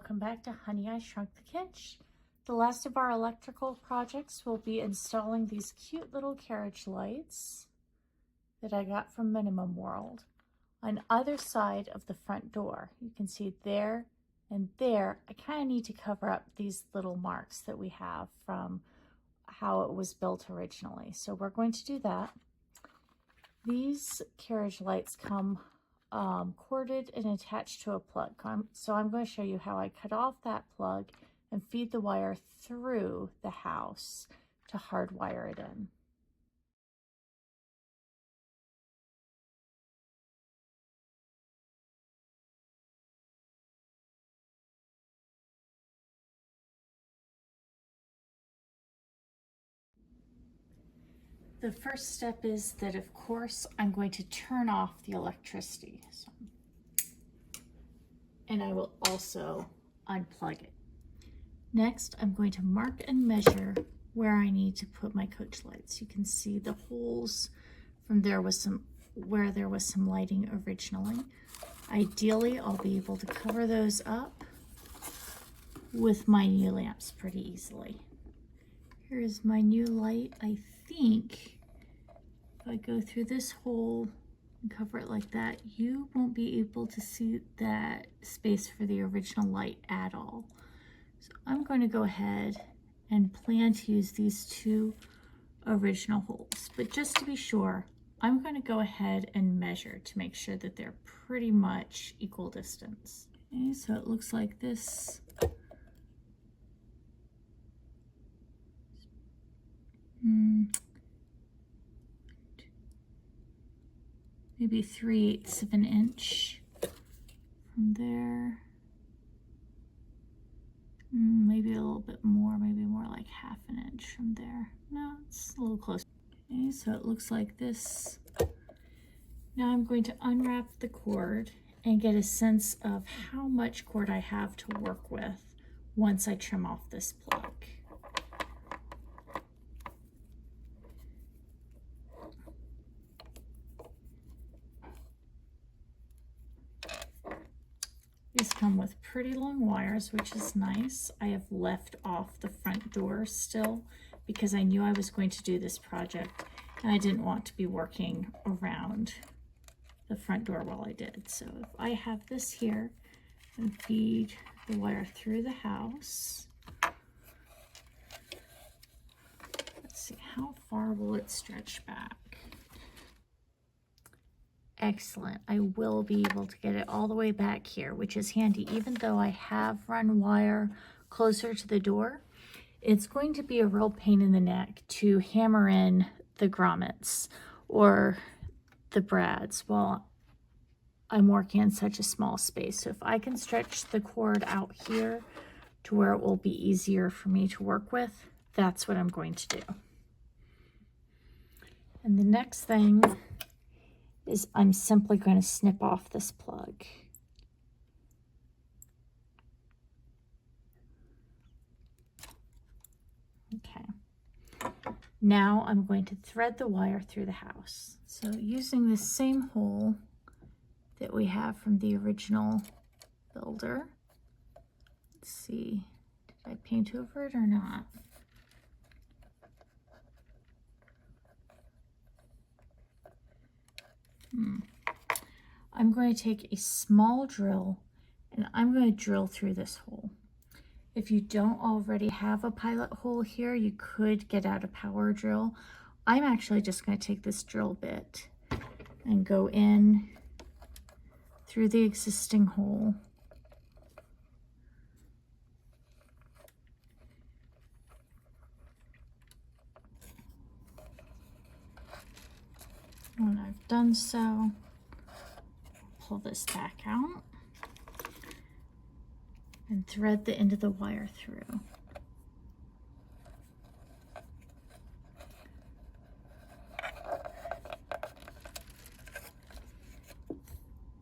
welcome back to Honey, I Shrunk the Kids. The last of our electrical projects will be installing these cute little carriage lights that I got from Minimum World on either side of the front door. You can see there and there. I kind of need to cover up these little marks that we have from how it was built originally. So we're going to do that. These carriage lights come corded and attached to a plug. So I'm going to show you how I cut off that plug and feed the wire through the house to hardwire it in. The first step is that, of course, I'm going to turn off the electricity. And I will also unplug it. Next, I'm going to mark and measure where I need to put my coach lights. You can see the holes from where there was some lighting originally. Ideally, I'll be able to cover those up with my new lamps pretty easily. Here's my new light. I think if I go through this hole and cover it like that, you won't be able to see that space for the original light at all. So I'm going to go ahead and plan to use these two original holes. But just to be sure, I'm going to go ahead and measure to make sure that they're pretty much equal distance. Okay, so it looks like this. Maybe 3/8 of an inch from there. Maybe a little bit more, maybe more like 1/2 an inch from there. No, it's a little close. Okay, so it looks like this. Now I'm going to unwrap the cord and get a sense of how much cord I have to work with once I trim off this plug. These come with pretty long wires, which is nice. I have left off the front door still because I knew I was going to do this project and I didn't want to be working around the front door while I did. So if I have this here and feed the wire through the house, let's see, how far will it stretch back? Excellent. I will be able to get it all the way back here, which is handy. Even though I have run wire closer to the door, it's going to be a real pain in the neck to hammer in the grommets or the brads while I'm working in such a small space. So if I can stretch the cord out here to where it will be easier for me to work with, that's what I'm going to do. And the next thing is I'm simply going to snip off this plug. Okay. Now I'm going to thread the wire through the house. So using the same hole that we have from the original builder. Let's see, did I paint over it or not? I'm going to take a small drill and I'm going to drill through this hole. If you don't already have a pilot hole here, you could get out a power drill. I'm actually just going to take this drill bit and go in through the existing hole. When I've done so, pull this back out and thread the end of the wire through.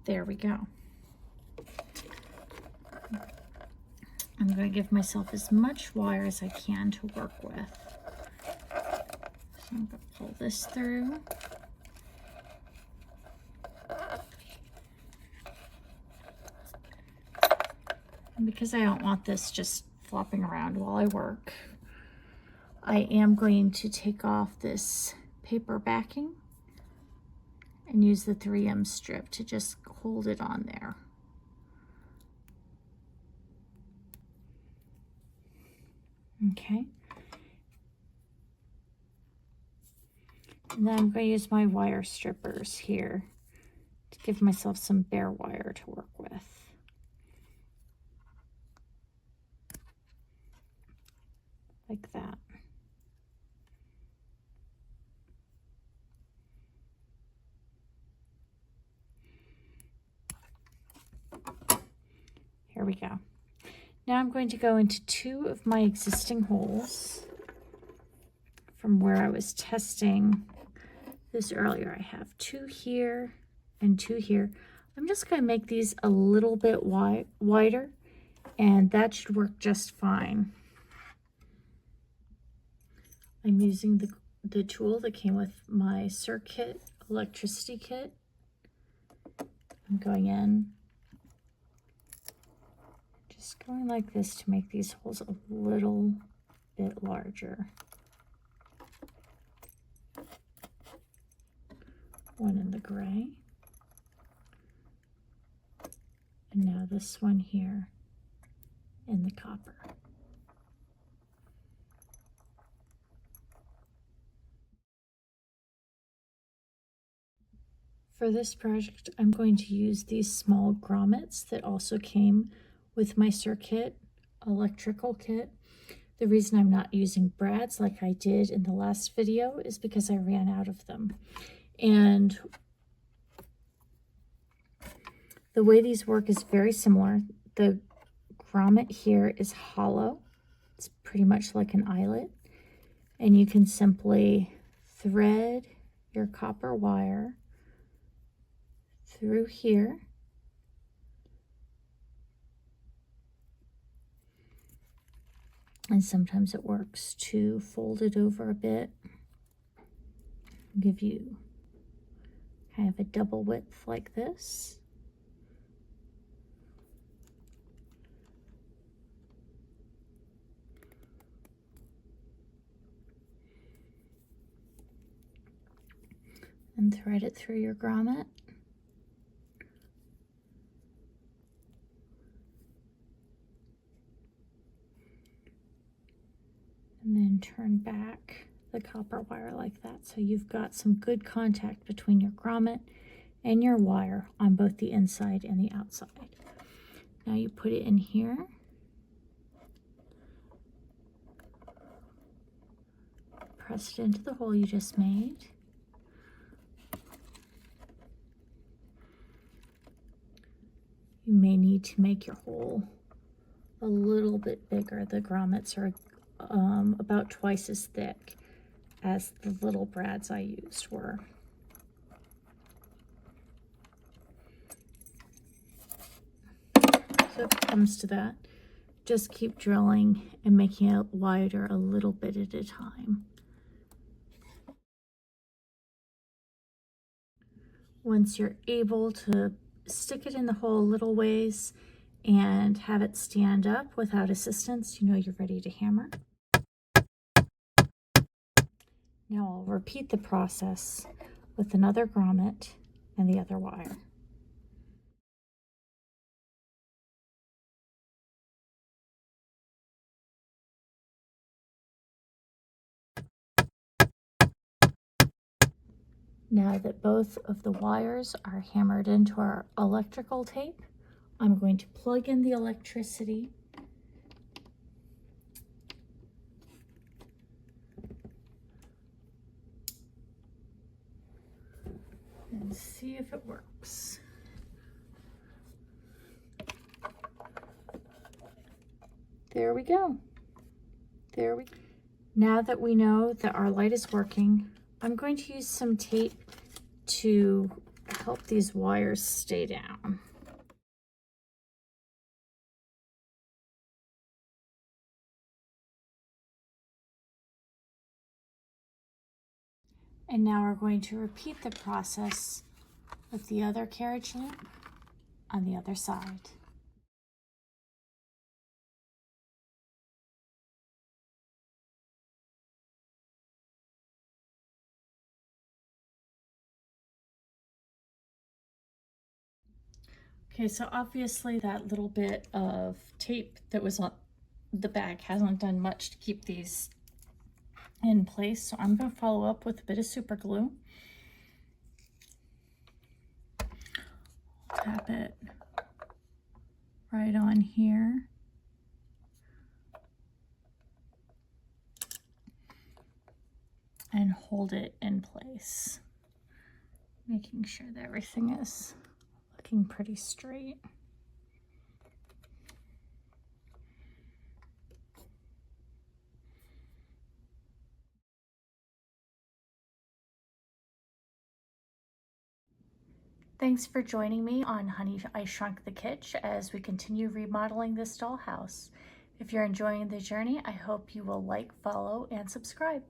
There we go. I'm going to give myself as much wire as I can to work with. So I'm going to pull this through. And because I don't want this just flopping around while I work, I am going to take off this paper backing and use the 3M strip to just hold it on there. Okay. And then I'm going to use my wire strippers here to give myself some bare wire to work with. Like that. Here we go. Now I'm going to go into 2 of my existing holes from where I was testing this earlier. I have 2 here and 2 here. I'm just going to make these a little bit wider, and that should work just fine. I'm using the tool that came with my circuit electricity kit. I'm going in, just going like this to make these holes a little bit larger. One in the gray. And now this one here in the copper. For this project, I'm going to use these small grommets that also came with my circuit electrical kit. The reason I'm not using brads like I did in the last video is because I ran out of them. And the way these work is very similar. The grommet here is hollow. It's pretty much like an eyelet. And you can simply thread your copper wire through here. And sometimes it works to fold it over a bit, give you kind of a double width like this. And thread it through your grommet. And then turn back the copper wire like that. So you've got some good contact between your grommet and your wire on both the inside and the outside. Now you put it in here. Press it into the hole you just made. You may need to make your hole a little bit bigger. The grommets are about twice as thick as the little brads I used were. So if it comes to that, just keep drilling and making it wider a little bit at a time. Once you're able to stick it in the hole a little ways and have it stand up without assistance, you know you're ready to hammer. Now I'll repeat the process with another grommet and the other wire. Now that both of the wires are hammered into our electrical tape, I'm going to plug in the electricity and see if it works. There we go. There we go. Now that we know that our light is working, I'm going to use some tape to help these wires stay down. And now we're going to repeat the process with the other carriage loop on the other side. Okay, so obviously that little bit of tape that was on the bag hasn't done much to keep these in place. So I'm going to follow up with a bit of super glue. Tap it right on here. And hold it in place, making sure that everything is looking pretty straight. Thanks for joining me on Honey, I Shrunk the Kitsch as we continue remodeling this dollhouse. If you're enjoying the journey, I hope you will like, follow, and subscribe.